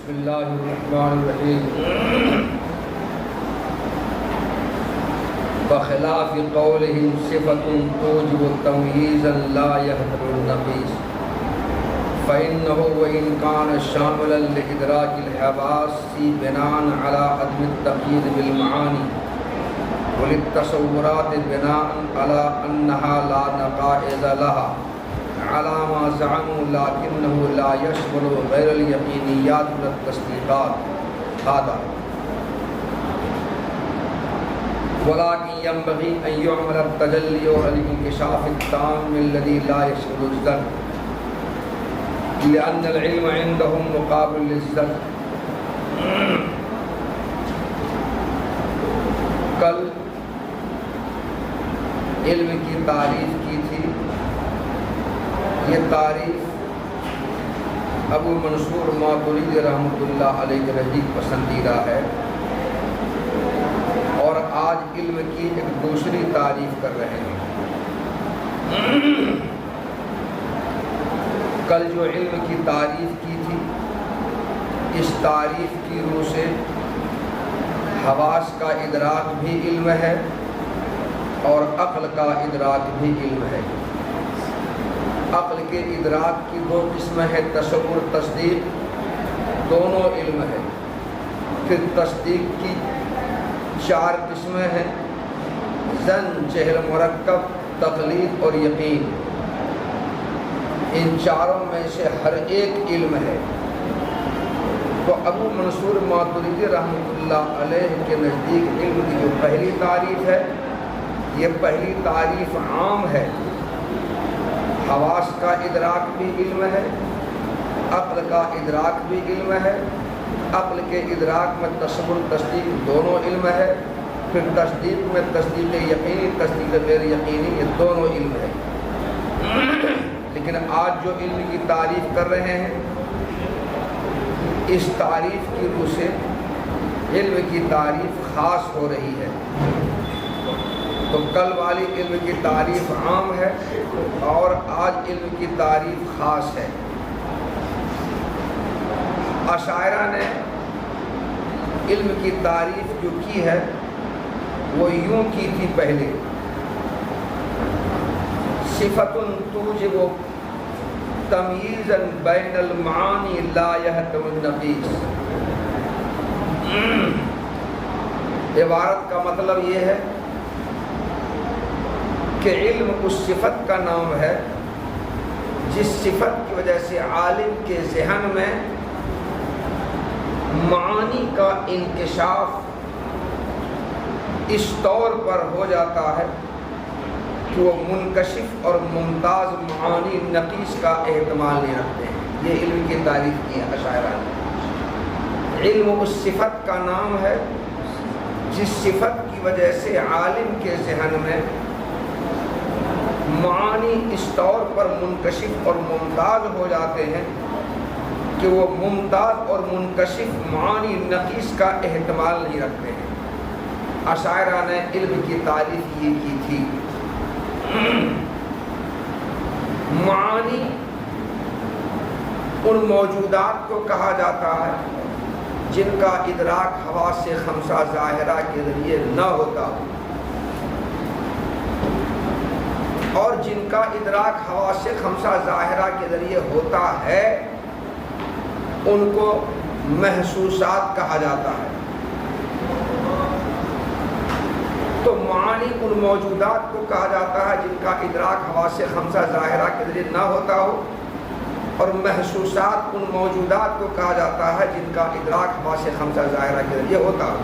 بسم اللہ الرحمن الرحیم بخلاف قولهم صفة توجب تمييزا لا يحتمل النقيص فإنه وإن كان شاملا لإدراك الحواس بناء على عدم التقييد بالمعاني وللتصورات بناء على أنها لا نقائض لها على ما زعموا لكنه لا يشمل غير اليقينيات من التصديقات هذا ولكن ينبغي أن يعمل التجلي والانكشاف التام الذي لا يشمل الظن لأن العلم عندهم مقابل للظن. کل علم کی تعریف کی تھی. یہ تعریف ابو منصور ماتریدی رحمۃ اللہ علیہ کے نزدیک پسندیدہ ہے، اور آج علم کی ایک دوسری تعریف کر رہے ہیں. کل جو علم کی تعریف کی تھی، اس تعریف کی روح سے حواس کا ادراک بھی علم ہے اور عقل کا ادراک بھی علم ہے. عقل کے ادراک کی دو قسمیں ہیں، تصور، تصدیق، دونوں علم ہے. پھر تصدیق کی 4 قسمیں ہیں، ظن، جہل مرکب، تقلید اور یقین. ان چاروں میں سے ہر ایک علم ہے. تو ابو منصور ماتریدی رحمۃ اللہ علیہ کے نزدیک علم کی جو پہلی تعریف ہے، یہ پہلی تعریف عام ہے. حواس کا ادراک بھی علم ہے، عقل کا ادراک بھی علم ہے. عقل کے ادراک میں تصور، تصدیق دونوں علم ہے. پھر تصدیق میں تصدیق یقینی، تصدیق غیر یقینی، یہ دونوں علم ہے. لیکن آج جو علم کی تعریف کر رہے ہیں، اس تعریف کی روح سے علم کی تعریف خاص ہو رہی ہے. تو کل والی علم کی تعریف عام ہے اور آج علم کی تعریف خاص ہے. اشاعرہ نے علم کی تعریف جو کی ہے وہ یوں کی تھی پہلے: صفۃ توجب تمییزا بین المعانی لا یحتمل النقیص. عبارت کا مطلب یہ ہے کہ علم اس صفت کا نام ہے جس صفت کی وجہ سے عالم کے ذہن میں معانی کا انکشاف اس طور پر ہو جاتا ہے کہ وہ منکشف اور ممتاز معانی نقیص کا احتمال نہیں رکھتے ہیں. یہ علم کی تعریف کی ہے اشاعرہ نے. علم اس صفت کا نام ہے جس صفت کی وجہ سے عالم کے ذہن میں معانی اس طور پر منکشف اور ممتاز ہو جاتے ہیں کہ وہ ممتاز اور منکشف معانی نقیص کا احتمال نہیں رکھتے ہیں. اشاعرہ نے علم کی تعریف یہ کی تھی. معانی ان موجودات کو کہا جاتا ہے جن کا ادراک حواس خمسہ ظاہرہ کے ذریعے نہ ہوتا ہو، اور جن کا ادراک حواس خمسہ ظاہرہ کے ذریعے ہوتا ہے ان کو محسوسات کہا جاتا ہے. تو معانی ان موجودات کو کہا جاتا ہے جن کا ادراک حواس خمسہ ظاہرہ کے ذریعے نہ ہوتا ہو، اور محسوسات ان موجودات کو کہا جاتا ہے جن کا ادراک حواس خمسہ ظاہرہ کے ذریعے ہوتا ہو.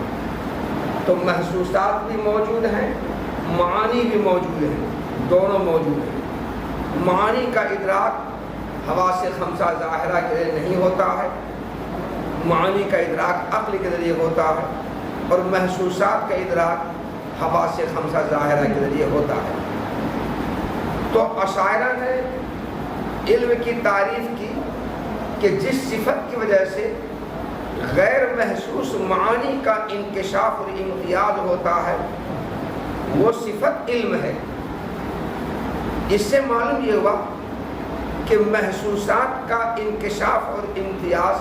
تو محسوسات بھی موجود ہیں، معانی بھی موجود ہیں، دونوں موجود ہیں. معانی کا ادراک حواس خمسہ ظاہرہ کے ذریعے نہیں ہوتا ہے، معانی کا ادراک عقل کے ذریعے ہوتا ہے، اور محسوسات کا ادراک حواس خمسہ ظاہرہ کے ذریعے ہوتا ہے. تو اشاعرہ نے علم کی تعریف کی کہ جس صفت کی وجہ سے غیر محسوس معانی کا انکشاف اور امتیاز ہوتا ہے وہ صفت علم ہے. اس سے معلوم یہ ہوا کہ محسوسات کا انکشاف اور امتیاز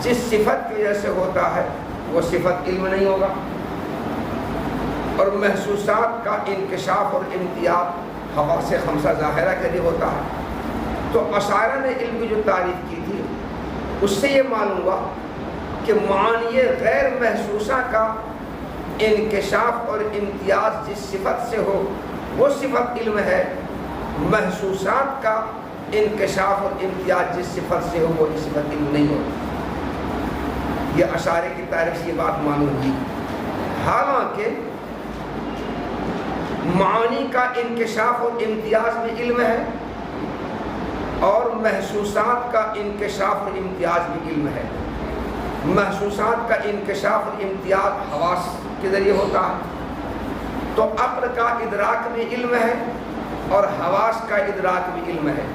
جس صفت کی وجہ سے ہوتا ہے وہ صفت علم نہیں ہوگا، اور محسوسات کا انکشاف اور امتیاز حواس خمسہ ظاہرہ کے لیے ہوتا ہے۔ تو اشاعرہ نے علم کی جو تعریف کی تھی اس سے یہ معلوم ہوا کہ معانی غیر محسوسہ کا انکشاف اور امتیاز جس صفت سے ہو وہ صفت علم ہے، محسوسات کا انکشاف اور امتیاز جس صفت سے ہو وہ صفت علم نہیں ہو۔ یہ اشاعرے کی تعریف سے یہ بات معلوم ہوئی۔ حالانکہ معانی کا انکشاف اور امتیاز بھی علم ہے اور محسوسات کا انکشاف اور امتیاز بھی علم ہے۔ محسوسات کا انکشاف اور امتیاز حواس کے ذریعے ہوتا ہے، تو عقل کا ادراک بھی علم ہے اور حواس کا ادراک بھی علم ہے۔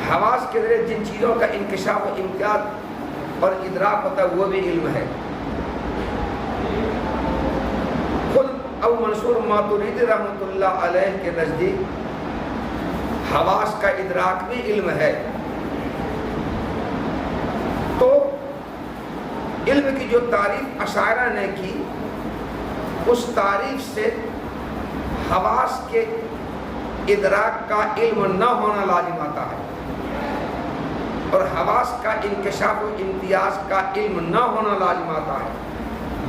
حواس کے ذریعے جن چیزوں کا انکشاف و امتیاز اور ادراک ہوتا ہے وہ بھی علم ہے۔ خود ابو منصور ماتریدی رحمۃ اللہ علیہ کے نزدیک حواس کا ادراک بھی علم ہے۔ تو علم کی جو تعریف اشاعرہ نے کی اس تعریف سے حواس کے ادراک کا علم نہ ہونا لازم آتا ہے، اور حواس کا انکشاف و امتیاز کا علم نہ ہونا لازم آتا ہے،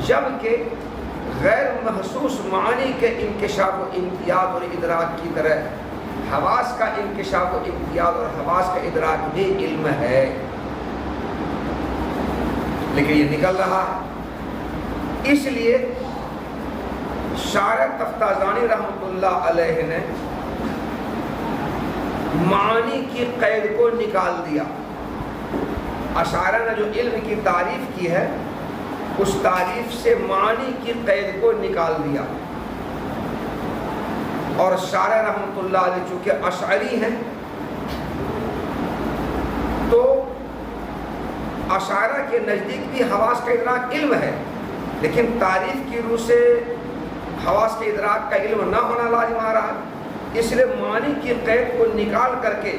جبکہ غیر محسوس معانی کے انکشاف و امتیاز اور ادراک کی طرح حواس کا انکشاف و امتیاز اور حواس کا ادراک بھی علم ہے، لیکن یہ نکل رہا ہے۔ اس لیے شارح تفتازانی رحمۃ اللہ علیہ نے معانی کی قید کو نکال دیا۔ اشاعرہ نے جو علم کی تعریف کی ہے اس تعریف سے معانی کی قید کو نکال دیا، اور شارح رحمۃ اللہ علیہ چونکہ اشعری ہیں تو اشاعرہ کے نزدیک بھی حواس کا ادراک علم ہے، لیکن تعریف کی روح سے حواس کے ادراک کا علم نہ ہونا لازم آ رہا ہے، اس لیے معنی کی قید کو نکال کر کے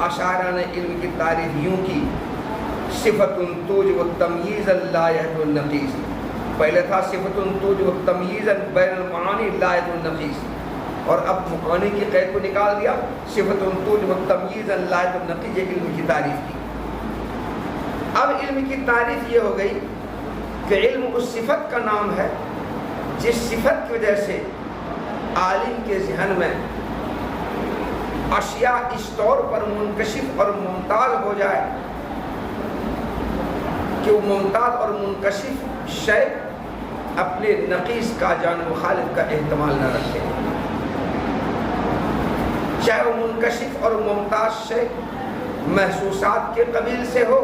اشاعرہ نے علم کی تعریف یوں کی: صفت توجب التمییز لا یحد النقیص۔ پہلے تھا صفت توجب التمییز بین المعانی لا یحد النقیص، اور اب معانی کی قید کو نکال دیا، صفت توجب التمییز لا یحد النقیص، یہ علم کی تعریف کی۔ اب علم کی تعریف یہ ہو گئی کہ علم اس صفت کا نام ہے جس صفت کی وجہ سے عالم کے ذہن میں اشیاء اس طور پر منکشف اور ممتاز ہو جائے کہ وہ ممتاز اور منکشف شے اپنے نقیص کا جان مخالف کا احتمال نہ رکھے، چاہے وہ منکشف اور ممتاز شے محسوسات کے قبیل سے ہو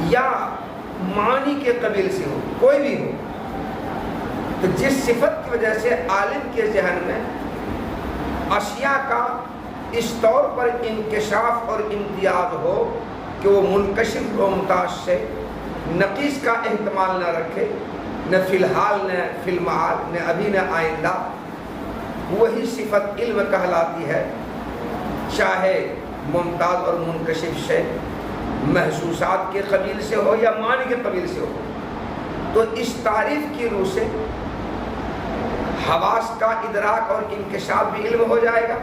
یا معنی کے قبیل سے ہو، کوئی بھی ہو۔ تو جس صفت کی وجہ سے عالم کے ذہن میں اشیاء کا اس طور پر انکشاف اور امتیاز ہو کہ وہ منکشف و ممتاز سے نقیص کا احتمال نہ رکھے، نہ فی الحال نہ فی المعاد، نہ ابھی نہ آئندہ، وہی صفت علم کہلاتی ہے، چاہے ممتاز اور منکشف سے محسوسات کے قبیل سے ہو یا معنی کے قبیل سے ہو۔ تو اس تعریف کی روح سے حواس کا ادراک اور انکشاف بھی علم ہو جائے گا،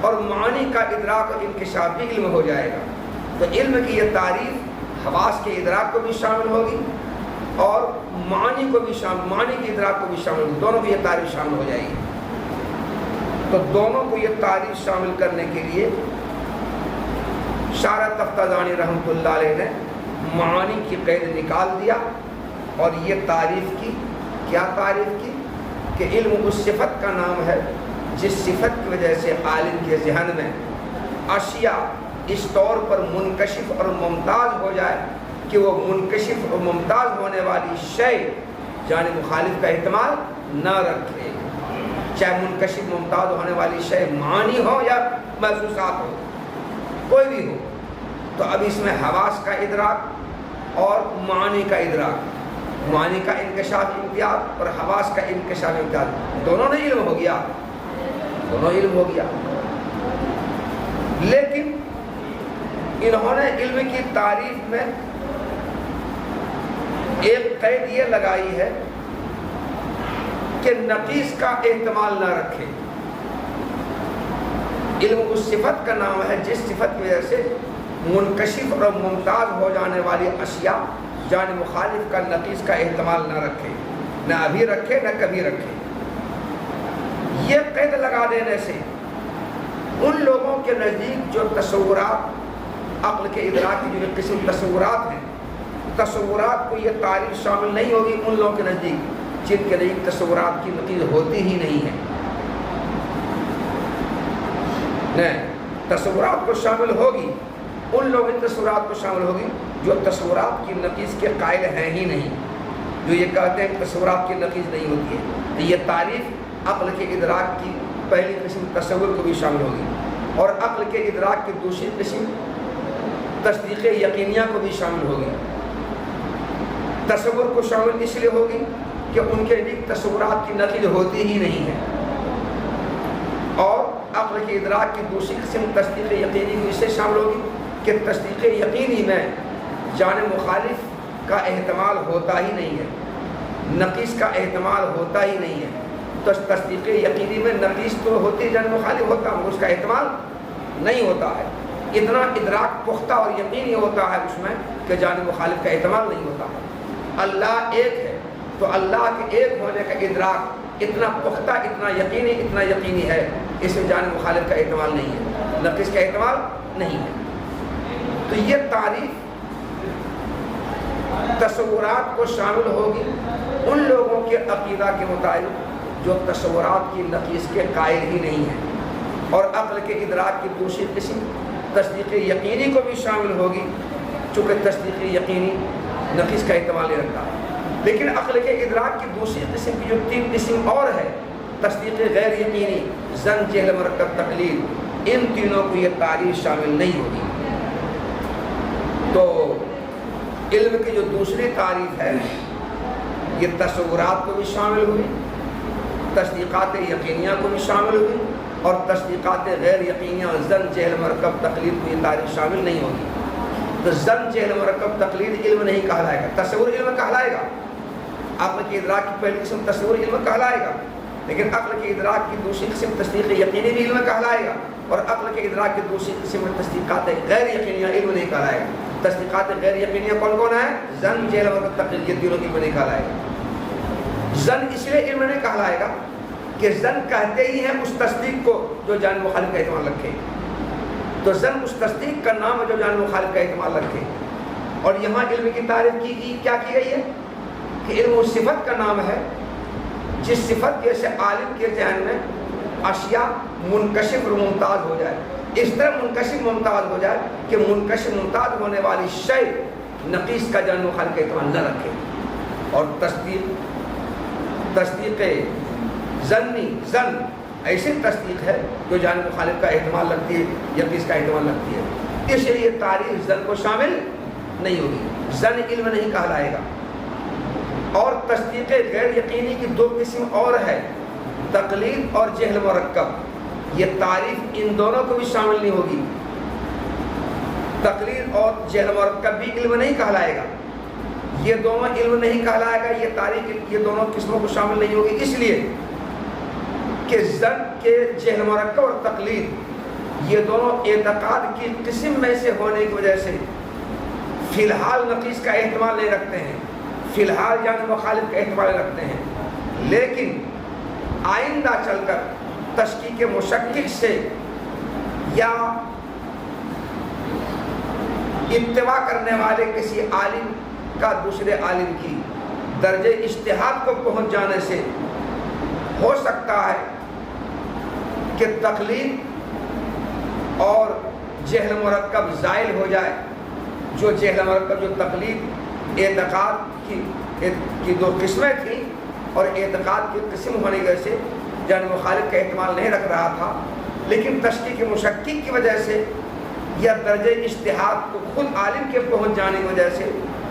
اور معنی کا ادراک اور انکشاف بھی علم ہو جائے گا۔ تو علم کی یہ تعریف حواس کے ادراک کو بھی شامل ہوگی اور معنی کو بھی معنی کے ادراک کو بھی شامل ہوگی، دونوں کی یہ تعریف شامل ہو جائے گی۔ تو دونوں کو یہ تعریف شامل کرنے کے لیے شارح تفتازانی رحمۃ اللہ علیہ نے معانی کی قید نکال دیا اور یہ تعریف کی، کیا تعریف کی کہ علم اس صفت کا نام ہے جس صفت کی وجہ سے عالم کے ذہن میں اشیاء اس طور پر منکشف اور ممتاز ہو جائے کہ وہ منکشف اور ممتاز ہونے والی شے جانب مخالف کا احتمال نہ رکھے، چاہے منکشف ممتاز ہونے والی شے معنی ہو یا محسوسات ہو، کوئی بھی ہو۔ تو اب اس میں حواس کا ادراک اور معنی کا ادراک، معنی کا انکشاف امتیاز اور حواس کا انکشاف امتیاز، دونوں نے علم ہو گیا، دونوں علم ہو گیا۔ لیکن انہوں نے علم کی تعریف میں ایک قید یہ لگائی ہے کہ نقیص کا احتمال نہ رکھے۔ علم اس صفت کا نام ہے جس صفت کی وجہ سے منکشف اور ممتاز ہو جانے والی اشیاء جانب مخالف کا نقیص کا احتمال نہ رکھے، نہ ابھی رکھے نہ کبھی رکھے۔ یہ قید لگا دینے سے ان لوگوں کے نزدیک جو تصورات، عقل کے ادراک کی جو ایک قسم تصورات ہیں، تصورات کو یہ تعریف شامل نہیں ہوگی ان لوگوں کے نزدیک جن کے نزدیک تصورات کی نقیض ہوتی ہی نہیں ہے۔ نہیں، تصورات کو شامل ہوگی، ان لوگوں کی تصورات کو شامل ہوگی جو تصورات کی نقیض کے قائل ہیں ہی نہیں، جو یہ کہتے ہیں کہ تصورات کی نقیض نہیں ہوتی ہے۔ تو یہ تعریف عقل کے ادراک کی پہلی قسم تصور کو بھی شامل ہوگی، اور عقل کے ادراک کی دوسری قسم تصدیق یقینیہ کو بھی شامل ہوگی۔ تصور کو شامل اس لیے ہوگی کہ ان کے لیے تصورات کی نقیض ہوتی ہی نہیں ہے، اور عقل کے ادراک کی دوسری قسم تصدیق یقینی کو اس سے شامل ہوگی کہ تصدیق یقینی میں جانب مخالف کا احتمال ہوتا ہی نہیں ہے، نقیص کا احتمال ہوتا ہی نہیں ہے۔ تو تصدیق یقینی میں نقیص تو ہوتی ہے، جانب مخالف ہوتا ہے، اس کا احتمال نہیں ہوتا ہے۔ اتنا ادراک پختہ اور یقینی ہوتا ہے اس میں کہ جانب مخالف کا احتمال نہیں ہوتا ہے۔ اللہ ایک ہے تو اللہ کے ایک ہونے کا ادراک اتنا پختہ، اتنا یقینی ہے، اس میں جانب مخالف کا احتمال نہیں ہے، نقیص کا احتمال نہیں ہے۔ تو یہ تعریف تصورات کو شامل ہوگی ان لوگوں کے عقیدہ کے مطابق جو تصورات کی نقیص کے قائل ہی نہیں ہیں، اور عقل کے ادراک کی دوسری قسم تصدیق یقینی کو بھی شامل ہوگی، چونکہ تصدیق یقینی نقیص کا احتمال نہیں رکھتا۔ لیکن عقل کے ادراک کی دوسری قسم کی جو تین قسم اور ہے، تصدیق غیر یقینی، ظن، جہل، مرکب، تقلید، ان تینوں کو یہ تعریف شامل نہیں ہوگی۔ تو علم کی جو دوسری تعریف ہے یہ تصورات کو بھی شامل ہوئی، تصدیقات یقینیہ کو بھی شامل ہوئی، اور تصدیقات غیر یقینیہ، ظن، جہل، مرکب، تقلید کو یہ تعریف شامل نہیں ہوگی۔ تو ظن، جہل، مرکب، تقلید علم نہیں کہلائے گا، تصور علم کہلائے گا۔ عقل کے ادراک کی پہلی قسم تصور علم کہلائے گا، لیکن عقل کے ادراک کی دوسری قسم تصدیق یقینی بھی علم کہلائے گا، اور عقل کے ادراک کی دوسری قسم تصدیقات غیر یقینیہ علم نہیں کہلائے گا۔ تصدیقات غیر یقینیہ کون کون ہے؟ ظن، جہل، مرکب، تقلید، یہ تینوں علم نہیں کہلائے گا۔ ظن اس لیے علم نہیں کہلائے گا کہ ظن کہتے ہی ہیں اس تصدیق کو جو جانب مخالف کا احتمال رکھے، تو ظن اس تصدیق کا نام ہے جو جانب مخالف کا احتمال رکھے۔ اور یہاں علم کی تعریف کیا کی گئی ہے کہ علم اس صفت کا نام ہے جس صفت جیسے عالم کے ذہن میں اشیاء منکشف اور ممتاز ہو جائے، اس طرح منکشف ممتاز ہو جائے کہ منکشف ممتاز ہونے والی شے نقیص کا جانب مخالف کا احتمال نہ رکھے۔ اور تصدیق ظنی، ظن ایسی تصدیق ہے جو جانب مخالف کا احتمال رکھتی ہے، یقین کا احتمال رکھتی ہے، اس لیے یہ تعریف ظن کو شامل نہیں ہوگی، ظن علم نہیں کہلائے گا۔ اور تصدیق غیر یقینی کی دو قسم اور ہے، تقلید اور جہل مرکب، یہ تعریف ان دونوں کو بھی شامل نہیں ہوگی۔ تقلید اور جہل مرکب بھی علم نہیں کہلائے گا، یہ دونوں علم نہیں کہلائے گا، یہ تعریف یہ دونوں قسموں کو شامل نہیں ہوگی، اس لیے کہ ظن کے جہل مرکب اور تقلید یہ دونوں اعتقاد کی قسم میں سے ہونے کی وجہ سے فی الحال نقیص کا احتمال نہیں رکھتے ہیں، فی الحال جانب مخالف کا احتمال رکھتے ہیں، لیکن آئندہ چل کر تشکیک مشکک سے یا اتباع کرنے والے کسی عالم کا دوسرے عالم کی درجے اجتہاد کو پہنچ جانے سے ہو سکتا ہے کہ تقلید اور جہل مرکب زائل ہو جائے، جو جہل مرکب جو تقلید اعتقاد کی دو قسمیں تھیں اور اعتقاد کی قسم ہونے کی وجہ سے جانب مخالف کا احتمال نہیں رکھ رہا تھا، لیکن تشکیک مشکک کی وجہ سے یا درجے اجتہاد کو خود عالم کے پہنچ جانے کی وجہ سے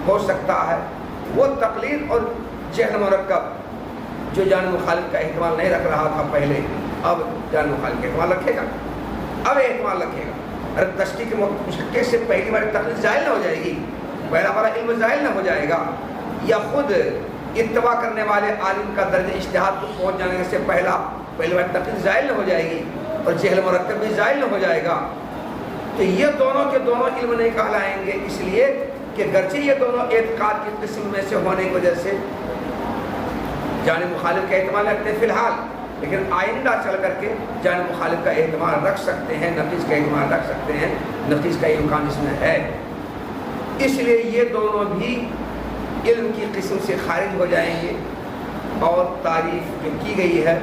ہو سکتا ہے وہ تقلید اور جہل مرکب جو جانب مخالف کا احتمال نہیں رکھ رہا تھا پہلے، اب جانب مخالف کا احتمال رکھے گا، اب احتمال رکھے گا۔ اگر تشکیک مشکل سے پہلی بار تقلید ظاہر نہ ہو جائے گی، پہلا ہمارا علم ظاہر نہ ہو جائے گا، یا خود اتباع کرنے والے عالم کا درجہ اجتہاد کو پہنچ جانے سے پہلی بار تقلید ظاہر نہ ہو جائے گی اور جہل مرکب بھی ظاہر نہ ہو جائے گا، تو یہ دونوں کے دونوں علم نہیں کہلائیں گے، اس لیے کہ گرچہ یہ دونوں اعتقاد کی قسم میں سے ہونے کی وجہ سے جانب مخالف کا احتمال رکھتے ہیں فی الحال، لیکن آئندہ چل کر کے جانب مخالف کا احتمال رکھ سکتے ہیں، نقیض کا احتمال رکھ سکتے ہیں، نقیض کا امکان اس میں ہے۔ اس لیے یہ دونوں بھی علم کی قسم سے خارج ہو جائیں گے، اور تعریف جو کی گئی ہے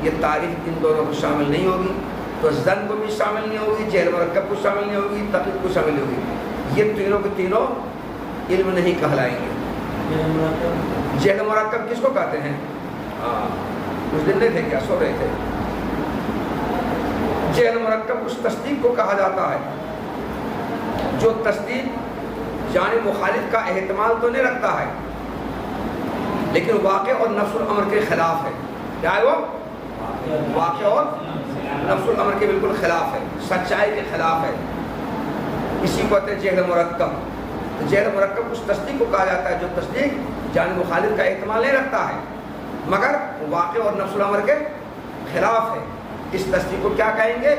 یہ تعریف ان دونوں کو شامل نہیں ہوگی، تو ظن کو بھی شامل نہیں ہوگی، جہل مرکب کو شامل نہیں ہوگی، تقلید کو شامل نہیں ہوگی، یہ تینوں کے تینوں علم نہیں کہلائیں گے۔ جہل مرکب کس کو کہتے ہیں؟ اس دن نہیں تھے کیا، سو رہے تھے؟ جہل مرکب اس تصدیق کو کہا جاتا ہے جو تصدیق جانب مخالف کا احتمال تو نہیں رکھتا ہے لیکن واقع اور نفس الامر کے خلاف ہے۔ کیا ہے وہ؟ واقع اور نفس الامر کے بالکل خلاف ہے، سچائی کے خلاف ہے، اسی کو کہتے ہیں جہل مرکب۔ جہل مرکب اس تصدیق کو کہا جاتا ہے جو تصدیق جانب مخالف کا احتمال نہیں رکھتا ہے مگر واقع اور نفس الامر کے خلاف ہے، اس تصدیق کو کیا کہیں گے؟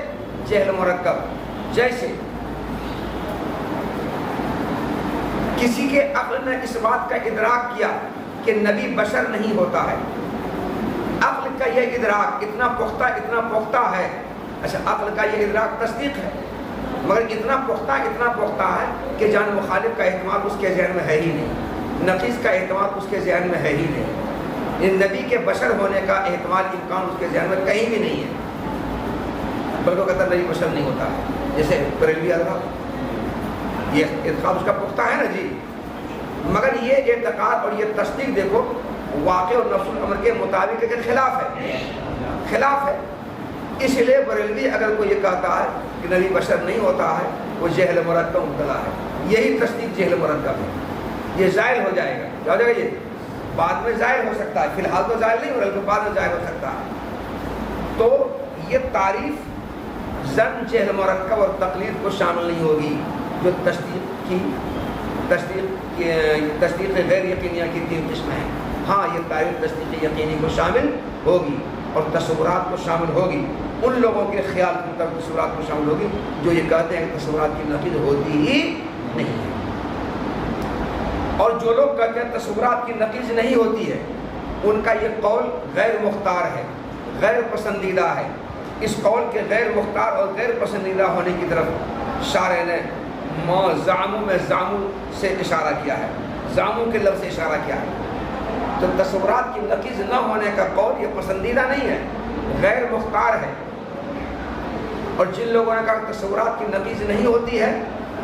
جہل مرکب۔ جیسے کسی کے عقل نے اس بات کا ادراک کیا کہ نبی بشر نہیں ہوتا ہے، عقل کا یہ ادراک اتنا پختہ ہے، اچھا عقل کا یہ ادراک تصدیق ہے مگر اتنا پختہ ہے کہ جانب مخالف کا احتمال اس کے ذہن میں ہے ہی نہیں، نقیض کا احتمال اس کے ذہن میں ہے ہی نہیں، ان نبی کے بشر ہونے کا احتمال امکان اس کے ذہن میں کہیں بھی نہیں ہے، بلکہ کہتا نبی بشر نہیں ہوتا ہے، جیسے بریلوی اعتقاد، یہ اعتقاد اس کا پختہ ہے نا جی، مگر یہ اعتقاد اور یہ تصدیق دیکھو واقع اور نفس الامر کے مطابق لیکن خلاف ہے، اس لیے بریلوی اگر کوئی یہ کہتا ہے کہ نبی بشر نہیں ہوتا ہے وہ جہل مرکب مبتلا ہے، یہی تصدیق جہل مرکب ہے، یہ ظاہر ہو جائے گا، کیا ہو جائے گا؟ یہ بعد میں ظاہر ہو سکتا ہے، فی الحال تو ظاہر نہیں ہو بلکہ بعد میں ظاہر ہو سکتا ہے۔ تو یہ تعریف ظن، جہل مرکب اور تقلید کو شامل نہیں ہوگی، جو تصدیق غیر یقینیہ کی تین قسمیں ہیں۔ ہاں یہ تعریف تصدیق یقینی کو شامل ہوگی اور تصورات کو شامل ہوگی، ان لوگوں کے خیال کے مطابق تصورات کو شامل ہوگی جو یہ کہتے ہیں کہ تصورات کی نقید ہوتی ہی نہیں ہے، اور جو لوگ کہتے ہیں تصورات کی نقید نہیں ہوتی ہے ان کا یہ قول غیر مختار ہے، غیر پسندیدہ ہے۔ اس قول کے غیر مختار اور غیر پسندیدہ ہونے کی طرف شارح نے زعمو میں زعمو سے اشارہ کیا ہے، زعمو کے لفظ سے اشارہ کیا ہے، تو تصورات کی نقیض نہ ہونے کا قول یہ پسندیدہ نہیں ہے، غیر مختار ہے، اور جن لوگوں نے کہا تصورات کی نقیض نہیں ہوتی ہے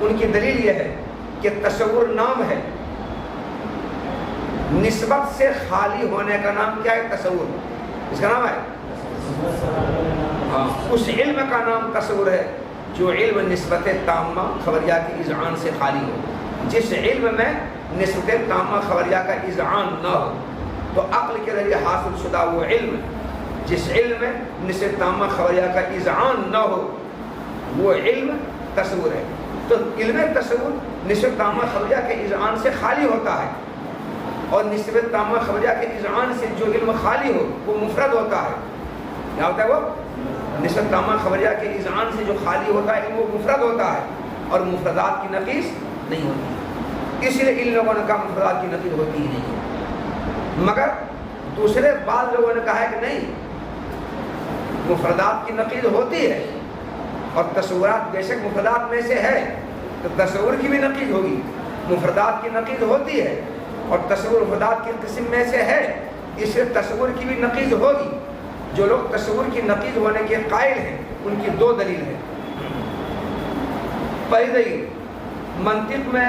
ان کی دلیل یہ ہے کہ تصور نام ہے، نسبت سے خالی ہونے کا نام کیا ہے؟ تصور، اس کا نام ہے اس علم کا نام تصور ہے جو علم نسبت تامہ خبریہ کی اذعان سے خالی ہو، جس علم میں نسبت تامہ خبریہ کا اذعان نہ ہو، تو عقل کے ذریعے حاصل شدہ وہ علم جس علم میں نسبت تامہ خبریہ کا اذعان نہ ہو وہ علم تصور ہے۔ تو علم تصور نسبت تامہ خبریہ کے اذعان سے خالی ہوتا ہے، اور نسبت تامہ خبریہ کے اذعان سے جو علم خالی ہو وہ مفرد ہوتا ہے۔ کیا ہوتا ہے وہ؟ نسبت تامہ خبریہ کے اذعان سے جو خالی ہوتا ہے علم وہ مفرد ہوتا ہے، اور مفردات کی نقیض نہیں ہوتی، اس لیے ان لوگوں نے کہا مفردات کی نقیض ہوتی ہی نہیں ہے، مگر دوسرے بعض لوگوں نے کہا ہے کہ نہیں، مفردات کی نقیض ہوتی ہے، اور تصورات بے شک مفردات میں سے ہے تو تصور کی بھی نقیض ہوگی، مفردات کی نقیض ہوتی ہے اور تصور مفردات کی قسم میں سے ہے، اس سے تصور کی بھی نقیض ہوگی۔ جو لوگ تصور کی نقیض ہونے کے قائل ہیں ان کی دو دلیل ہیں۔ پہلی دلیل منطق میں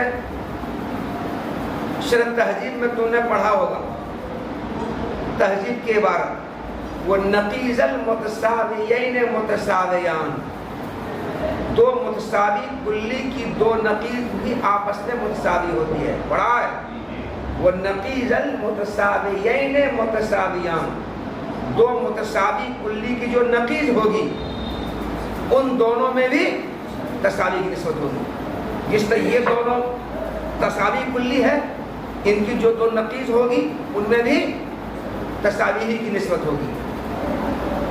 شرح تہذیب میں تم نے پڑھا ہوگا، تہذیب کی عبارت وہ نقیض المتساویین متساویان، دو متساوی کلی کی دو نقیض بھی آپس میں متساوی ہوتی ہے، پڑھا ہے وہ نقیض المتساویین متساویان، دو متساوی کلی کی جو نقیض ہوگی ان دونوں میں بھی تساوی کی نسبت ہوگی. جس طرح یہ دونوں تساوی کلی ہے، ان کی جو دو نقیض ہوگی ان میں بھی تساوی ہی کی نسبت ہوگی.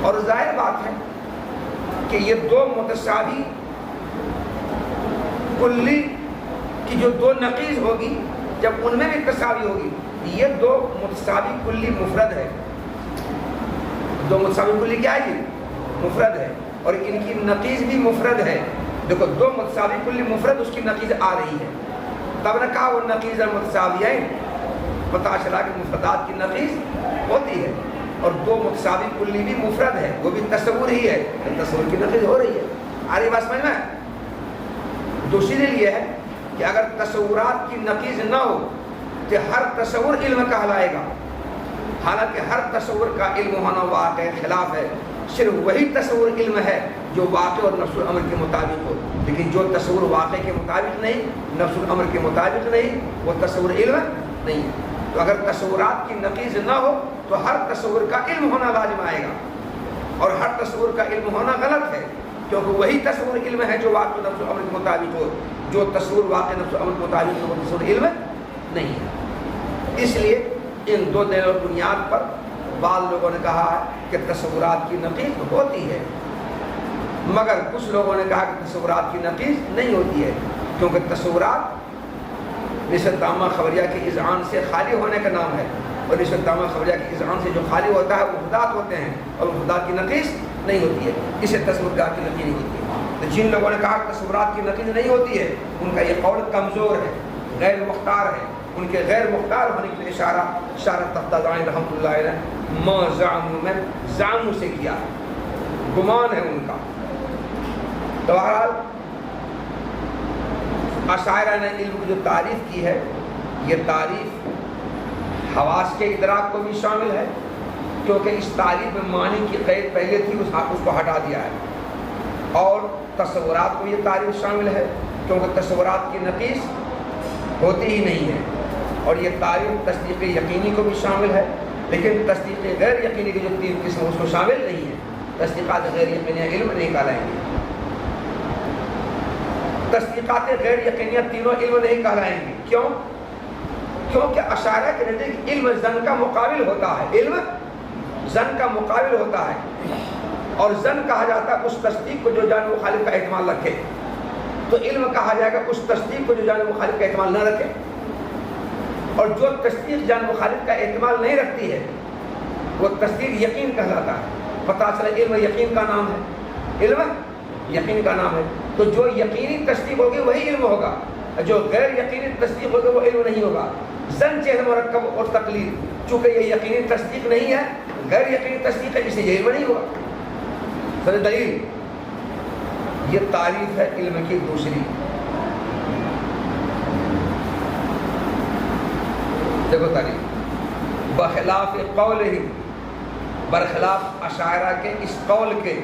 اور ظاہر بات ہے کہ یہ دو متساوی کلی کی جو دو نقیض ہوگی جب ان میں بھی تساوی ہوگی، یہ دو متساوی کلی مفرد ہے. دو متساوی کلی کیا ہے جی؟ مفرد ہے. اور ان کی نقیض بھی مفرد ہے. دیکھو دو متساوی کلی مفرد، اس کی نقیض آ رہی ہے. تب نے کہا وہ نقیض متساویین، پتہ چلا کہ مفردات کی نقیض ہوتی ہے. اور دو متساوی کلی بھی مفرد ہے، وہ بھی تصور ہی ہے، تصور کی نقیض ہو رہی ہے. آ رہی بات سمجھ میں؟ دوسری دلیل یہ ہے کہ اگر تصورات کی نقیض نہ ہو تو ہر تصور علم کہلائے گا. حالانکہ ہر تصور کا علم ہونا واقع خلاف ہے. صرف وہی تصور علم ہے جو واقع اور نفس الامر کے مطابق ہو. لیکن جو تصور واقع کے مطابق نہیں، نفس الامر کے مطابق نہیں، وہ تصور علم نہیں ہے. تو اگر تصورات کی نقیض نہ ہو تو ہر تصور کا علم ہونا لازم آئے گا. اور ہر تصور کا علم ہونا غلط ہے، کیونکہ وہی تصور علم ہے جو واقع نفس الامر کے مطابق ہو. جو تصور واقع نفس الامر کے مطابق ہو وہ تصور علم نہیں ہے. اس لیے ان دو دلیلوں کی بنیاد پر بعض لوگوں نے کہا ہے کہ تصورات کی نقیض ہوتی ہے، مگر کچھ لوگوں نے کہا کہ تصورات کی نقیض نہیں ہوتی ہے، کیونکہ تصورات نسبت تامہ خبریہ کے اذعان سے خالی ہونے کا نام ہے. اور نسبت تامہ خبریہ کے اذعان سے جو خالی ہوتا ہے وہ مفردات ہوتے ہیں، اور مفردات کی نقیض نہیں ہوتی ہے. اسے تصورات کی نقیض نہیں ہوتی ہے. تو جن لوگوں نے کہا کہ تصورات کی نقیض نہیں ہوتی ہے، ان کا یہ قول کمزور ہے، غیر مختار ہے. ان کے غیر مختار ہونے کے لیے اشارہ تفتازانی رحمۃ اللہ علیہ ما زعموا میں زعموا سے کیا ہے، گمان ہے ان کا. تو بہرحال اشاعرہ نے علم کی جو تعریف کی ہے، یہ تعریف حواس کے ادراک کو بھی شامل ہے، کیونکہ اس تعریف میں معنی کی قید پہلے تھی، اس کو ہٹا دیا ہے. اور تصورات کو یہ تعریف شامل ہے، کیونکہ تصورات کی نقیض ہوتی ہی نہیں ہے. اور یہ تعریف تصدیق یقینی کو بھی شامل ہے، لیکن تصدیق غیر یقینی کی جو تین قسم اس کو شامل نہیں ہے. تصدیقات غیر یقینیہ علم نہیں کہلائیں گے. تصدیقات غیر یقینیہ تینوں علم نہیں کہلائیں گے. کیوں؟ کیونکہ اشاعرہ کے نزدیک علم ظن کا مقابل ہوتا ہے. علم ظن کا مقابل ہوتا ہے، اور ظن کہا جاتا ہے اس تصدیق کو جو جانب مخالف کا احتمال رکھے. تو علم کہا جائے گا اس تصدیق کو جو جانب مخالف کا احتمال نہ رکھے. اور جو تصدیق جانب مخالف کا احتمال نہیں رکھتی ہے وہ تصدیق یقین کہلاتا ہے. پتہ چلا علم یقین کا نام ہے، علم یقین کا نام ہے. تو جو یقینی تصدیق ہوگی وہی علم ہوگا، جو غیر یقینی تصدیق ہوگی وہ علم نہیں ہوگا. ظن چہر مرکب اور تقلید، چونکہ یہ یقینی تصدیق نہیں ہے، غیر یقینی تصدیق ہے، اسے یہ علم نہیں ہوگا. سر دلیل یہ تعریف ہے علم کی دوسری. دیکھو تعریف بخلاف قولہم، برخلاف اشاعرہ کے اس قول کے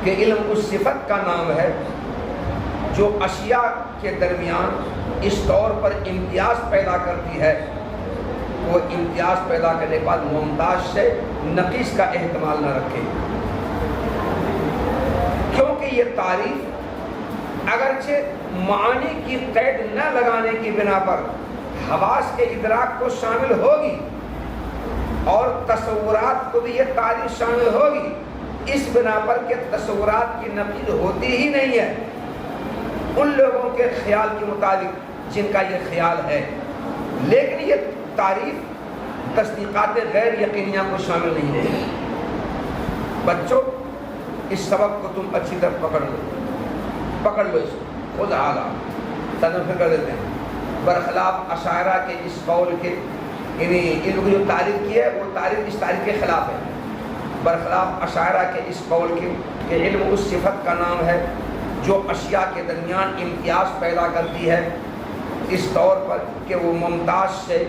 کہ علم اس صفت کا نام ہے جو اشیاء کے درمیان اس طور پر امتیاز پیدا کرتی ہے. وہ امتیاز پیدا کرنے کے بعد ممتاز سے نقیص کا احتمال نہ رکھے. کیونکہ یہ تعریف اگرچہ معانی کی قید نہ لگانے کی بنا پر حواس کے ادراک کو شامل ہوگی اور تصورات کو بھی یہ تعریف شامل ہوگی، اس بنا پر کہ تصورات کی نقیض ہوتی ہی نہیں ہے ان لوگوں کے خیال کے مطابق جن کا یہ خیال ہے. لیکن یہ تعریف تصدیقات غیر یقینیہ کو شامل نہیں ہوتی. بچوں اس سبق کو تم اچھی طرح پکڑ لو اس کو خود آگا تنفر کر دیتے ہیں. برخلاف اشاعرہ کے اس قول کے یعنی علم کی جو تعریف کی ہے وہ تعریف اس تعریف کے خلاف ہے. برخلاف اشاعرہ کے اس قول کے کہ علم اس صفت کا نام ہے جو اشیاء کے درمیان امتیاز پیدا کرتی ہے اس طور پر کہ وہ ممتاز سے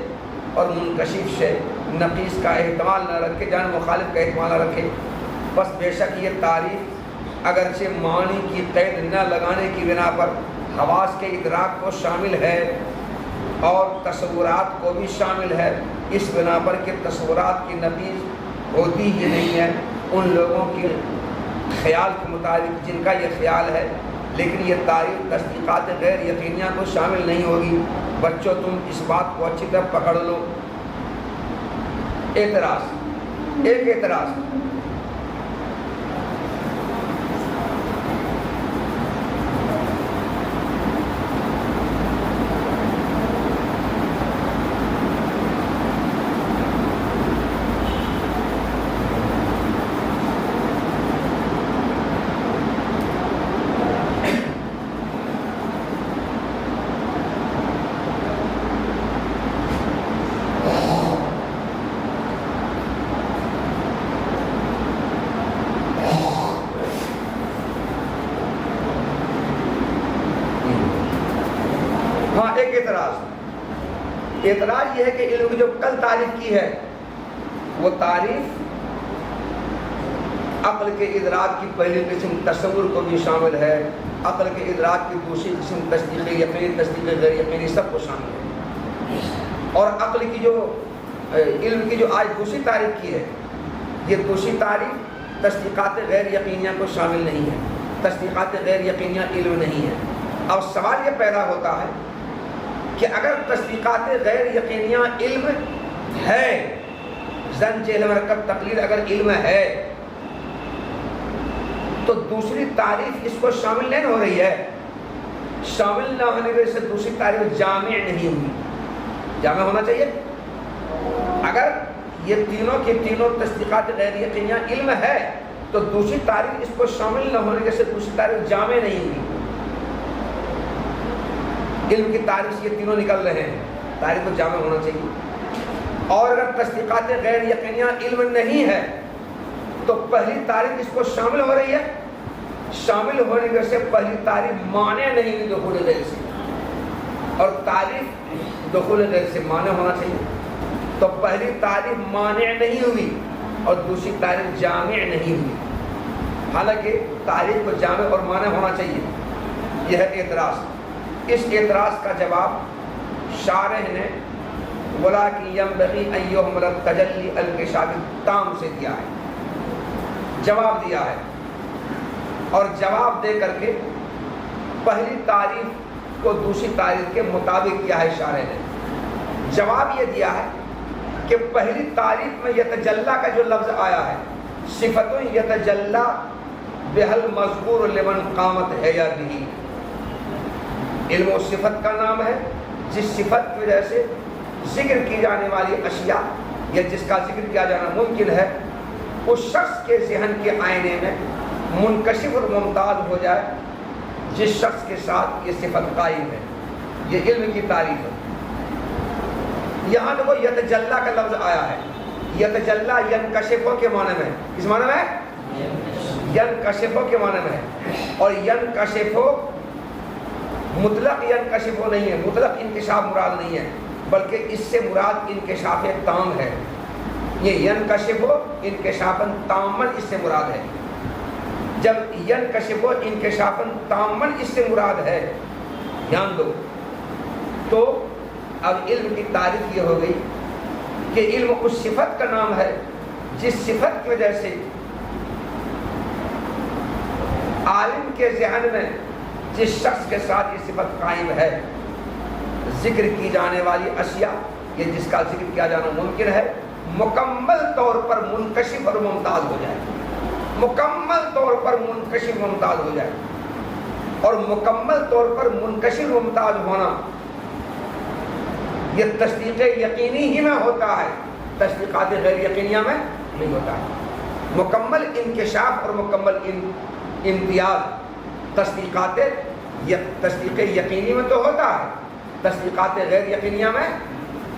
اور منکشف سے نقیص کا احتمال نہ رکھے، جانب مخالف کا احتمال نہ رکھے. بس بے شک یہ تعریف اگرچہ معنی کی قید نہ لگانے کی بنا پر حواس کے ادراک کو شامل ہے اور تصورات کو بھی شامل ہے، اس بنا پر کہ تصورات کی نقیض ہوتی ہی نہیں ہے ان لوگوں کے خیال کے مطابق جن کا یہ خیال ہے. لیکن یہ تعریف تصدیقات غیر یقینیہ کو شامل نہیں ہوگی۔ بچوں تم اس بات کو اچھی طرح پکڑ لو۔ اعتراض، ایک اعتراض، اعتراض یہ ہے کہ علم کی جو کل تعریف کی ہے وہ تعریف عقل کے ادراک کی پہلی قسم تصور کو بھی شامل ہے، عقل کے ادراک کی دوسری قسم تصدیق یقینی، تصدیق غیر یقینی سب کو شامل ہے۔ اور عقل کی جو علم کی جو آج دوسری تعریف کی ہے، یہ دوسری تعریف تصدیقات غیر یقینیہ کو شامل نہیں ہے، تصدیقات غیر یقینیہ علم نہیں ہے۔ اب سوال یہ پیدا ہوتا ہے کہ اگر تصدیقات غیر یقینیہ علم ہے، زن جہل مرکب تقلید اگر علم ہے تو دوسری تعریف اس کو شامل نہیں ہو رہی ہے، شامل نہ ہونے کی وجہ سے دوسری تعریف جامع نہیں ہوئی۔ جامع ہونا چاہیے۔ اگر یہ تینوں کے تینوں تصدیقات غیر یقینیہ علم ہے تو دوسری تعریف اس کو شامل نہ ہونے کی وجہ سے دوسری تعریف جامع نہیں ہوئی۔ علم کی تعریف سے یہ تینوں نکل رہے ہیں، تعریف کو جامع ہونا چاہیے۔ اور اگر تصدیقات غیر یقینیہ علم نہیں ہے تو پہلی تعریف اس کو شامل ہو رہی ہے، شامل ہونے کی وجہ سے پہلی تعریف مانع نہیں ہوئی دخول غیر سے، اور تعریف دخول غیر سے مانع ہونا چاہیے۔ تو پہلی تعریف مانع نہیں ہوئی اور دوسری تعریف جامع نہیں ہوئی، حالانکہ تعریف کو جامع اور مانع ہونا چاہیے۔ یہ ہے اعتراض۔ اس اعتراض کا جواب شارح نے وَلَٰكِن يَنبَغِي أَن يُحْمَلَ التَّجَلِّ الْكِشَافِ التَّامُ سے دیا ہے، جواب دیا ہے، اور جواب دے کر کے پہلی تعریف کو دوسری تعریف کے مطابق کیا ہے شارح نے۔ جواب یہ دیا ہے کہ پہلی تعریف میں یتجلی کا جو لفظ آیا ہے، صفت یتجلی بہل مذکور لمن قامت ہے یا بھی، علم و صفت کا نام ہے جس صفت کی وجہ سے ذکر کی جانے والی اشیاء یا جس کا ذکر کیا جانا ممکن ہے اس شخص کے ذہن کے آئینے میں منکشف اور ممتاز ہو جائے جس شخص کے ساتھ یہ صفت قائم ہے۔ یہ علم کی تعریف ہے۔ یہاں دیکھو یتجلی کا لفظ آیا ہے، یتجلی ینکشف کے معنی میں، کس معنی میں؟ ینکشف کے معنی میں ہے، اور ینکشف مطلق ینکشف نہیں ہے، مطلق انکشاف مراد نہیں ہے، بلکہ اس سے مراد انکشاف تام ہے۔ یہ ینکشف انکشافاً تاماً اس سے مراد ہے۔ جب ینکشف انکشافاً تاماً اس سے مراد ہے، دھیان دو، تو اب علم کی تعریف یہ ہو گئی کہ علم اس صفت کا نام ہے جس صفت کی وجہ سے عالم کے ذہن میں جس شخص کے ساتھ یہ صفت قائم ہے ذکر کی جانے والی اشیاء یہ جس کا ذکر کیا جانا ممکن ہے مکمل طور پر منکشف اور ممتاز ہو جائے، مکمل طور پر منکشف ممتاز ہو جائے۔ اور مکمل طور پر منکشف ممتاز ہونا یہ تصدیق یقینی ہی میں ہوتا ہے، تصدیقات غیر یقینیہ میں نہیں ہوتا ہے۔ مکمل انکشاف اور مکمل امتیاز تصدیق یقینی میں تو ہوتا ہے، تصدیقات غیر یقینیہ میں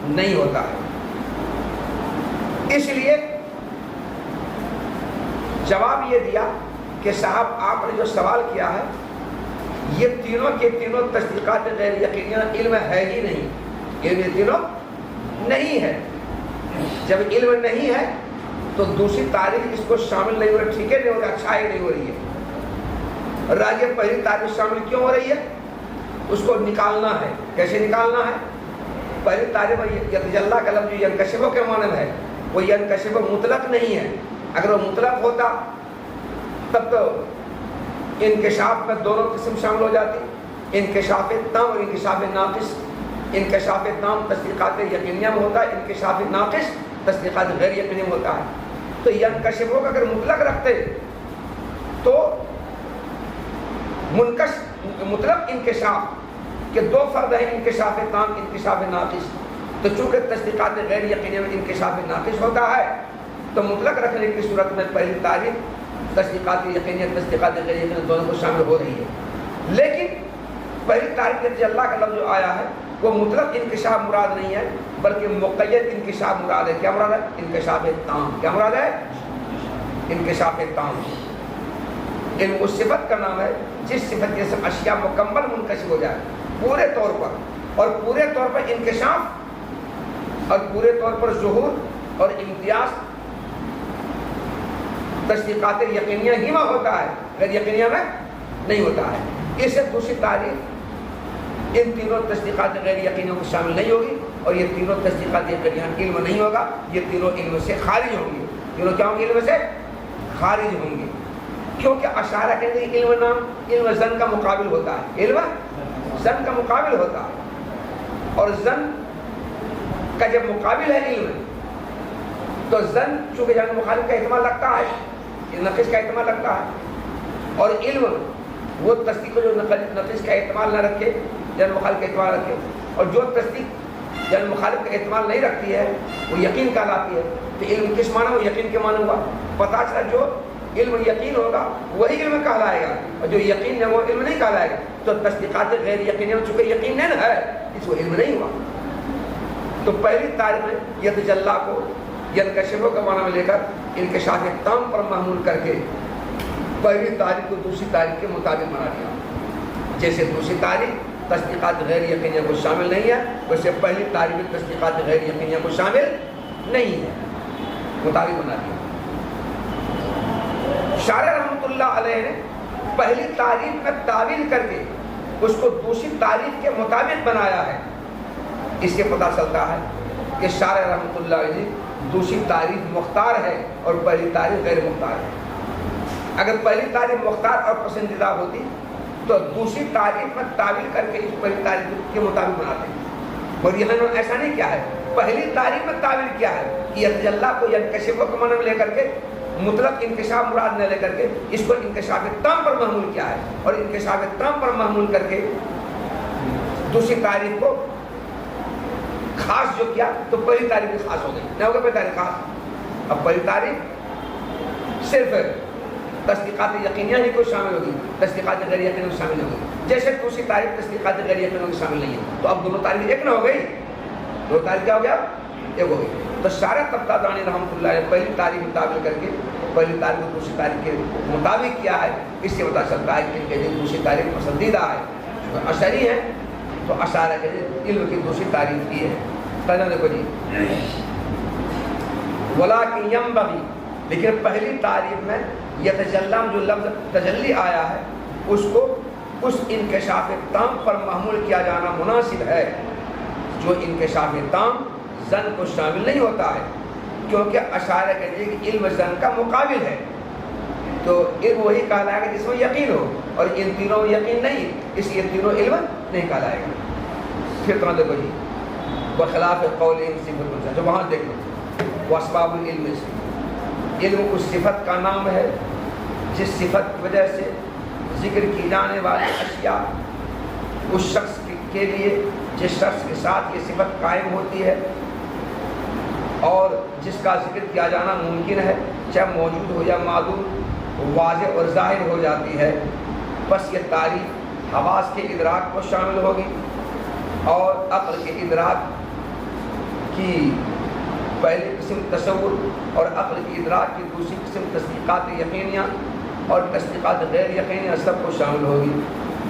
نہیں ہوتا ہے۔ اس لیے جواب یہ دیا کہ صاحب آپ نے جو سوال کیا ہے یہ تینوں کے تینوں تصدیقات غیر یقینیہ علم ہے ہی نہیں، علم یہ تینوں نہیں ہے۔ جب علم نہیں ہے تو دوسری تعریف اس کو شامل نہیں ہو رہی، ٹھیک ہے نہیں ہو رہا، اچھا ہی نہیں ہو رہی ہے۔ راجہ پہلی تعریف شامل کیوں ہو رہی ہے؟ اس کو نکالنا ہے۔ کیسے نکالنا ہے؟ پہلی تعریف یتجلی کا لفظ جو ینکشف کے معنی میں ہے وہ ینکشف مطلق نہیں ہے۔ اگر وہ مطلق ہوتا تب تو انکشاف میں دونوں قسم شامل ہو جاتی، انکشاف تام اور انکشاف ناقص۔ انکشاف تام تصدیقات یقینیہ میں ہوتا ہے، انکشاف ناقص تصدیقات غیر یقینیہ میں ہوتا ہے۔ تو ینکشف کو اگر مطلق رکھتے تو مطلق انکشاف کے دو فرد ہیں، انکشاف تام، انکشاف ناقص۔ تو چونکہ تصدیقات غیر یقینیہ میں انکشاف ناقص ہوتا ہے تو مطلق رکھنے کی صورت میں پہلی تعریف تصدیقات یقینیہ تصدیقات غیر یقینیہ دونوں کو شامل ہو رہی ہے۔ لیکن پہلی تعریف کے اللہ کا لفظ جو آیا ہے وہ مطلق انکشاف مراد نہیں ہے بلکہ مقید انکشاف مراد ہے۔ کیا مراد ہے؟ انکشاف تام۔ کیا مراد ہے؟ انکشاف تام۔ علم اس صفت کا نام ہے جس صفت کے سب اشیاء مکمل منکشف ہو جائے پورے طور پر، اور پورے طور پر انکشاف اور پورے طور پر ظہور اور امتیاز تصدیقات یقینیہ ہی میں ہوتا ہے، غیر یقینیہ میں نہیں ہوتا ہے۔ اس سے دوسری تعریف ان تینوں تصدیقات غیر یقینیوں کو شامل نہیں ہوگی، اور یہ تینوں تصدیقات یقینیہ علم نہیں ہوگا، یہ تینوں علم سے خارج ہوں گے۔ تینوں کیا ہوں گے؟ علم سے خارج ہوں گے، کیونکہ اشارہ کہتے ہیں علم نام علم زن کا مقابل ہوتا ہے، علم زن کا مقابل ہوتا ہے، اور زن کا جب مقابل ہے علم تو زن چونکہ جان مخالف کا احتمال لگتا ہے، نقص کا احتمال لگتا ہے، اور علم وہ تصدیق جو نقص کا احتمال نہ رکھے، جان مخالف کا احتمال رکھے، اور جو تصدیق جان مخالف کا احتمال نہیں رکھتی ہے وہ یقین کہلاتی ہے۔ تو علم کس معنی؟ وہ یقین کے معنی ہوا۔ پتہ چلا جو علم یقین ہوگا وہی علم کہلائے گا، اور جو یقین ہے وہ علم نہیں کہلائے گا۔ تو تصدیقات غیر یقینی چونکہ یقین ہے اس کو علم نہیں ہوا۔ تو پہلی تعریف میں یتجلی کو ینکشف کا معنی میں لے کر انکشاف تام پر محمول کر کے پہلی تعریف کو دوسری تعریف کے مطابق بنا دیا۔ جیسے دوسری تعریف تصدیقات غیر یقینیہ کو شامل نہیں ہے، ویسے پہلی تعریف تصدیقات غیر یقینیہ کو شامل نہیں ہے، مطابق بنا دیا۔ شارح رحمۃ اللہ علیہ نے پہلی تعریف میں تعویل کر کے اس کو دوسری تعریف کے مطابق بنایا ہے۔ اس سے پتہ چلتا ہے کہ شارح رحمۃ اللہ علیہ دوسری تعریف مختار ہے اور پہلی تعریف غیر مختار ہے۔ اگر پہلی تعریف مختار اور پسندیدہ ہوتی تو دوسری تعریف میں تعویل کر کے اس پہلی تعریف کے مطابق بناتے ہیں، اور یہاں انہوں نے ایسا نہیں کیا ہے۔ پہلی تعریف میں تعویل کیا ہے کہ یتجلی کو ینکشف کو معنی میں لے کر کے مطلق انکشاف مراد نہ لے کر کے اس کو انکشاف تام پر محمول کیا ہے، اور انکشاف تام پر محمول کر کے دوسری تعریف کو خاص جو کیا تو پہلی تعریف بھی خاص ہو گئی، نہ ہوگا پہلی تعریف خاص۔ اب پہلی تعریف صرف تصدیقات یقینیہ ہی کو شامل ہوگی، تصدیقات غیر یقینیہ کو شامل ہوگی، جیسے دوسری تعریف تصدیقات غیر یقینیہ کو شامل نہیں ہے۔ تو اب دونوں تعریف ایک نہ ہو گئی، دو تعریف کیا ہو گیا؟ ایک ہو گئی۔ تو شارح تفتازانی رحمۃ اللہ علیہ پہلی تعریف مطابق کر کے پہلی تعریف کو دوسری تعریف کے مطابق کیا ہے، اس سے پتہ چلتا ہے کہ ان کے لیے دوسری تعریف پسندیدہ ہے۔ اشعری ہے تو اشارہ کے لیے علم کی دوسری تعریف کی ہے۔ پہلے دیکھو جی، وَلَٰكِن يَنبَغِي، لیکن پہلی تعریف میں یتجلی جو لفظ تجلی آیا ہے اس کو اس انکشاف تام پر محمول کیا جانا مناسب ہے جو انکشاف تام زن کو شامل نہیں ہوتا ہے، کیونکہ اشارہ کے لیے کہ علم زن کا مقابل ہے، تو علم وہی کہلائے گا جس میں یقین ہو، اور ان تینوں میں یقین نہیں، اس لیے تینوں علم نہیں کہلائے گا۔ پھر تو دیکھو جی، بخلاف قول صفت، جو وہاں دیکھ لو، وہ اسباب العلم سے، علم اس صفت کا نام ہے جس صفت کی وجہ سے ذکر کی جانے والی اشیاء اس شخص کے لیے جس شخص کے ساتھ یہ صفت قائم ہوتی ہے اور جس کا ذکر کیا جانا ممکن ہے، چاہے موجود ہو یا معدوم، واضح اور ظاہر ہو جاتی ہے۔ بس یہ تعریف حواس کے ادراک کو شامل ہوگی، اور عقل کے ادراک کی پہلی قسم تصور اور عقل کی ادراک کی دوسری قسم تصدیقات یقینیہ اور تصدیقات غیر یقینیہ سب کو شامل ہوگی،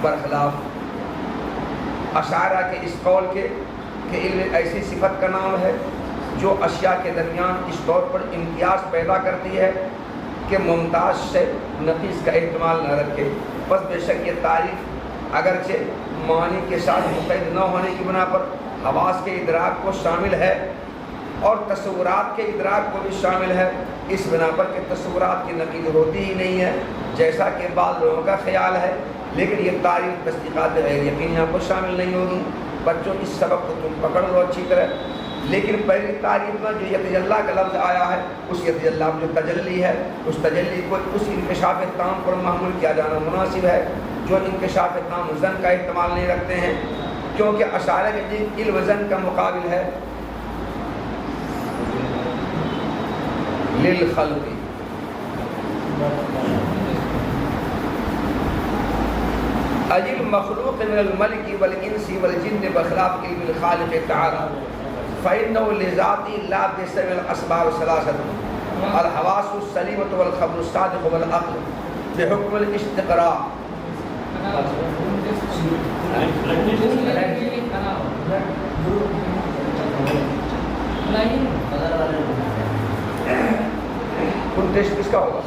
برخلاف اشاعرہ کے اس قول کے کہ علم ایسی صفت کا نام ہے جو اشیاء کے درمیان اس طور پر امتیاز پیدا کرتی ہے کہ ممتاز سے نقیص کا احتمال نہ رکھے۔ بس بے شک یہ تعریف اگرچہ معنی کے ساتھ مقید نہ ہونے کی بنا پر حواس کے ادراک کو شامل ہے، اور تصورات کے ادراک کو بھی شامل ہے، اس بنا پر کہ تصورات کی نقید ہوتی ہی نہیں ہے جیسا کہ بعض لوگوں کا خیال ہے، لیکن یہ تعریف تصدیقات غیر یقینیہ کو شامل نہیں ہوگی۔ بچوں اس سبق کو تم پکڑ لو اچھی طرح۔ لیکن پہلی تعریف میں جو یتجلی کا لفظ آیا ہے، اس یتجلی میں جو تجلی ہے، اس تجلی کو اس انکشاف تام پر محمول کیا جانا مناسب ہے جو انکشاف تام زن کا احتمال نہیں رکھتے ہیں، کیونکہ اشاعرہ کے دین علم زن کا مقابل ہے للخلق۔ اجل مخلوق من الملک والانس والجن بخلاف علم الخالق تعالی فإنه لذاتی لا بسبب الاسباب الثلاثة الحواس السلیمة والخبر الصادق والعقل بحکم الاستقراء۔ کنٹیسٹ کس کا ہوگا؟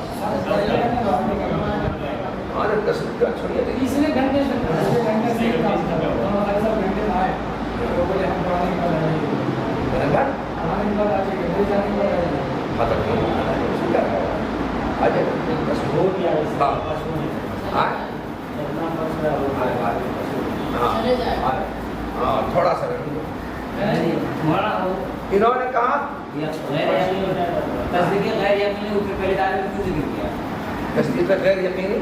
تصویر کا چھوڑیے تیسرے گھنٹے تھوڑا سا انہوں نے کہا تصدیق غیر یقینی پہلی تعریف کیوں ذکر کیا؟ تصدیق غیر یقینی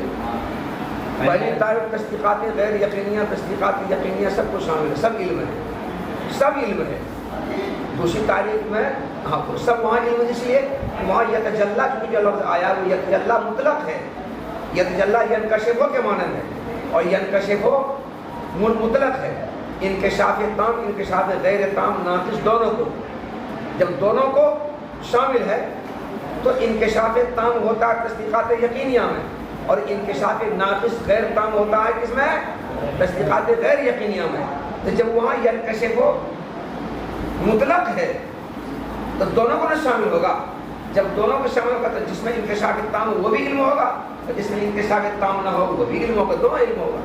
پہلی تعریف تصدیقات غیر یقینیہ، تصدیقات یقینیہ سب کو شامل ہے، سب علم ہے، سب علم ہے۔ دوسری تعریف میں سب وہاں علم، اس لیے وہاں یتجلی کی جو لفظ آیا وہ یتجلی مطلق ہے، یتجلی ینکشف کے معنی ہے، اور ینکشف مطلق ہے، انکشاف تام انکشاف غیر تام ناقص دونوں کو، جب دونوں کو شامل ہے تو انکشاف تام ہوتا ہے تصدیقات یقینیہ میں، اور انکشاف ناقص غیر تام ہوتا ہے کس میں؟ تصدیقات غیر یقینیہ میں۔ تو جب وہاں ینکشف مطلق ہے تو دونوں کو نہ شامل ہوگا، جب دونوں کو شامل ہوگا تو جس میں انکشاف تام وہ بھی علم ہوگا، اور جس میں انکشاف تام نہ ہو وہ بھی علم ہوگا، دونوں علم ہوگا۔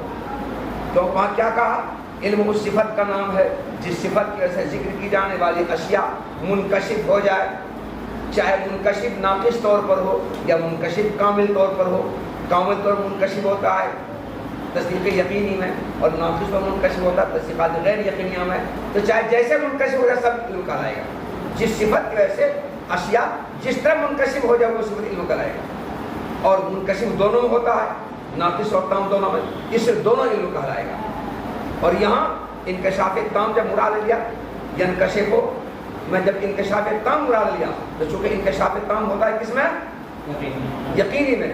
تو وہاں کیا کہا؟ علم اس صفت کا نام ہے جس صفت کی وجہ سے ذکر کی جانے والی اشیاء منکشف ہو جائے، چاہے منکشف ناقص طور پر ہو یا منکشف کامل طور پر ہو۔ کامل طور منکشف ہوتا ہے تصدیق یقینی میں، اور ناقص طور منکشف ہوتا ہے تصدیقات غیر یقینیہ میں۔ تو چاہے جیسے منکشف ہو جائے سب علم کہلائے گا، جس صفت کی وجہ سے اشیاء جس طرح منکشف ہو جائے وہ صفت علم کہلائے گا، اور منکشف دونوں میں ہوتا ہے، ناقص اور تام دونوں میں، اس سے دونوں علم کہلائے گا۔ اور یہاں انکشاف تام جب مراد لیا ینکشف ہو میں، جب انکشاف تام مراد لیا تو چونکہ انکشاف تام ہوتا ہے کس میں؟ یقینی میں،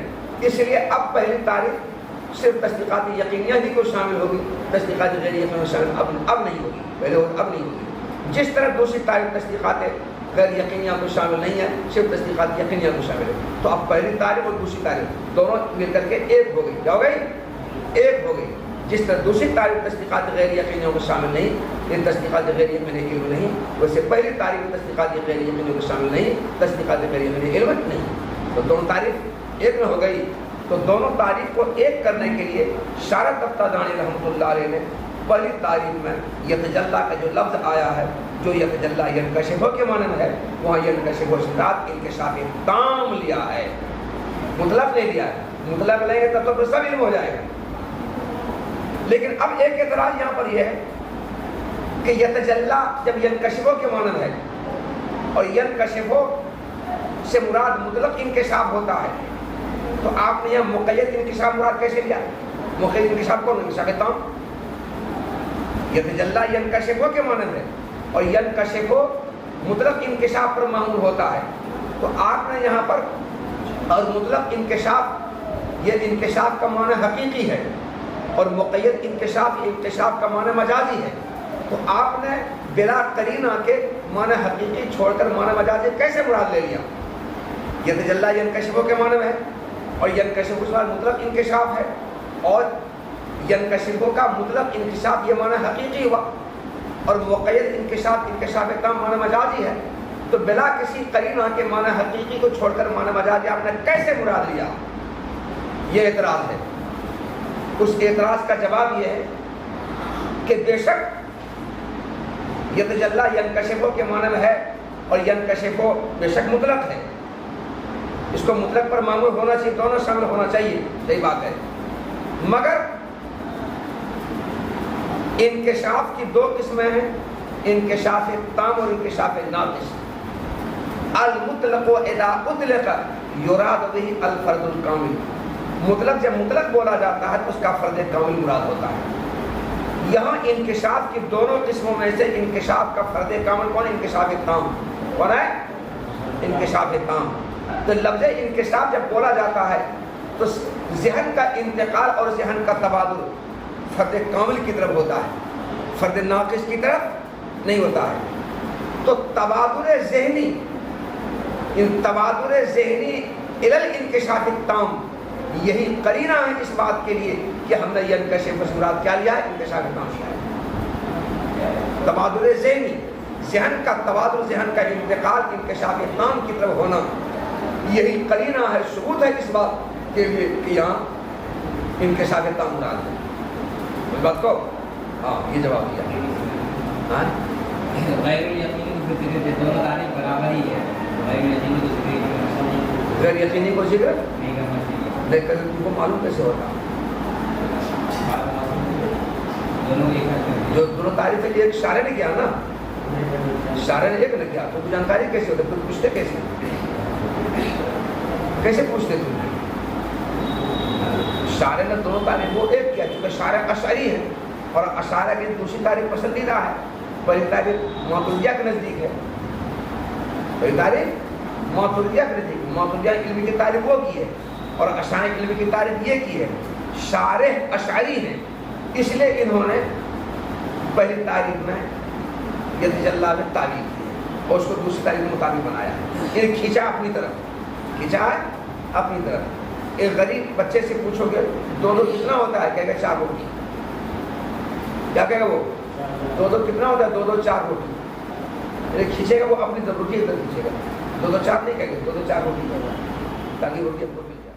اس لیے اب پہلی تعریف صرف تصدیقات یقینیہ ہی کو شامل ہوگی، تصدیقات غیر یقینیہ شامل اب نہیں ہوگی، پہلے اب نہیں ہوگی۔ جس طرح دوسری تعریف تصدیقات غیر یقینیہ کو شامل نہیں ہے، صرف تصدیقات یقینیہ کو شامل ہے۔ تو اب پہلی تعریف اور دوسری تعریف دونوں مل کر کے ایک ہو گئی، کیا ہو گئی؟ ایک ہو گئی۔ جس طرح دوسری تعریف تصدیقات غیر یقینیوں کو شامل نہیں، یہ تصدیقات غیر یقینی علم نہیں، ویسے پہلی تعریف تصدیقات غیر یقینیوں کو شامل نہیں، تصدیقات غیر یقینی علم نہیں۔ تو دونوں تعریف ایک میں ہو گئی۔ تو دونوں تعریف کو ایک کرنے کے لیے شارح تفتازانی رحمۃ اللہ علیہ نے پہلی تعریف میں یتجلی کا جو لفظ آیا ہے، جو یتجلی ینکشف کے معنی میں ہے، وہاں ینکشف ذات انکشاف تام لیا ہے، مطلق نہیں لیا ہے۔ مطلق لیں گے تب تو سب علم ہو جائے گا۔ لیکن اب ایک اعتراض یہاں پر یہ ہے کہ یتجلی جب ینکشف کے معنی میں ہے، اور ینکشف سے مراد مطلق انکشاف ہوتا ہے، تو آپ نے یہاں مقید انکشاف مراد کیسے لیا؟ مقید انکشاف کون؟ انکشاف تام۔ یتجلی ینکشف کے معنی میں، اور ینکشف مطلق انکشاف پر معمول ہوتا ہے، تو آپ نے یہاں پر اور مطلق انکشاف، یہ انکشاف کا معنی حقیقی ہے، اور مقید انکشاف کا معنی مجازی ہے، تو آپ نے بلا قرینہ کے معنی حقیقی چھوڑ کر معنی مجازی کیسے مراد لے لیا؟ یتجلی ینکشف کے معنی میں ہے، اور ینکشف اس بار مطلق انکشاف ہے، اور ینکشف کا مطلق انکشاف یہ معنی حقیقی ہوا، اور مقید انکشاف تام معنی مجازی ہے، تو بلا کسی قرینہ کے معنی حقیقی کو چھوڑ کر معنی مجازی آپ نے کیسے مراد لیا؟ یہ اعتراض ہے۔ اس اعتراض کا جواب یہ ہے کہ بے شک یتجلی ینکشف کے معنی میں ہے اور ینکشف بے شک مطلق ہے، اس کو مطلق پر معمول ہونا چاہیے، دونوں شامل ہونا چاہیے، صحیح بات ہے، مگر انکشاف کی دو قسمیں ہیں، انکشاف تام اور انکشاف ناقص۔ المطلق اذا اطلق یراد به الفرد الکامل، مطلق جب مطلق بولا جاتا ہے تو اس کا فرد کامل مراد ہوتا ہے۔ یہاں انکشاف کی دونوں قسموں میں سے انکشاف کا فرد کامل کون ہے؟ انکشاف تام کون ہے؟ انکشاف تام۔ تو لفظ انکشاف جب بولا جاتا ہے تو ذہن کا انتقال اور ذہن کا تبادل فرد کامل کی طرف ہوتا ہے، فرد ناقص کی طرف نہیں ہوتا ہے۔ تو تبادل ذہنی، تبادل ذہنی الی الانکشاف التام، یہی قرینہ ہے اس بات کے لیے کہ ہم نے ینکشف سے مراد کیا لیا ہے؟ انکشاف تام لیا ہے۔ تبادل ذہنی، ذہن کا تبادل، ذہن کا انتقال انکشاف تام کی طرف ہونا، یہی قرینہ ہے، ثبوت ہے اس بات کے لیے کہ یہاں انکشاف تام مراد ہے۔ اس بات کو ہاں یہ جواب دیا۔ ہاں غیر یقینی کو ذکر دونوں تعریف برابر ہی ہے، غیر یقینی کو ذکر غیر یقینی کو ذکر نہیں کرنا چاہیے، لیکن تم کو معلوم کیسے ہوتا؟ دونوں ایک ہے، جو دونوں تعریف ہے ایک شارع نے کیا نا، شارع نے ایک نے کیا، تو جانکاری کیسے ہوتا؟ تم پوچھتے کیسے پوچھتے تم؟ شارع نے دونوں تعریف کو ایک کیا، چونکہ شارع اشعری ہے اور اشاعرہ کی دوسری تعریف پسندیدہ ہے، پہلی تعریف ماتریدیہ کے نزدیک ہے، پہلی تعریف ماتریدیہ کے نزدیک، ماتریدیہ علم کی تعریف وہ کی ہے اور اشاعرہ علم کی تعریف یہ کی ہے۔ شارح اشعری ہیں، اس لیے انہوں نے پہلی تعریف میں یتجلی میں تعریف کی اور اس کو دوسری تعریف کے مطابق بنایا، انہیں کھینچا اپنی طرف، کھینچا ہے اپنی طرف۔ ایک غریب بچے سے پوچھو گے دو دو کتنا ہوتا ہے؟ کہے گا 4 روٹی۔ کیا کہے گا وہ؟ دو دو کتنا ہوتا ہے؟ 2 2 4 روٹی۔ کھینچے گا وہ اپنی روٹی ادھر کھینچے گا، 2 2 4 نہیں کہے گا، 2 2 4 روٹی کہے گا تاکہ روٹی ہم کو مل جائے۔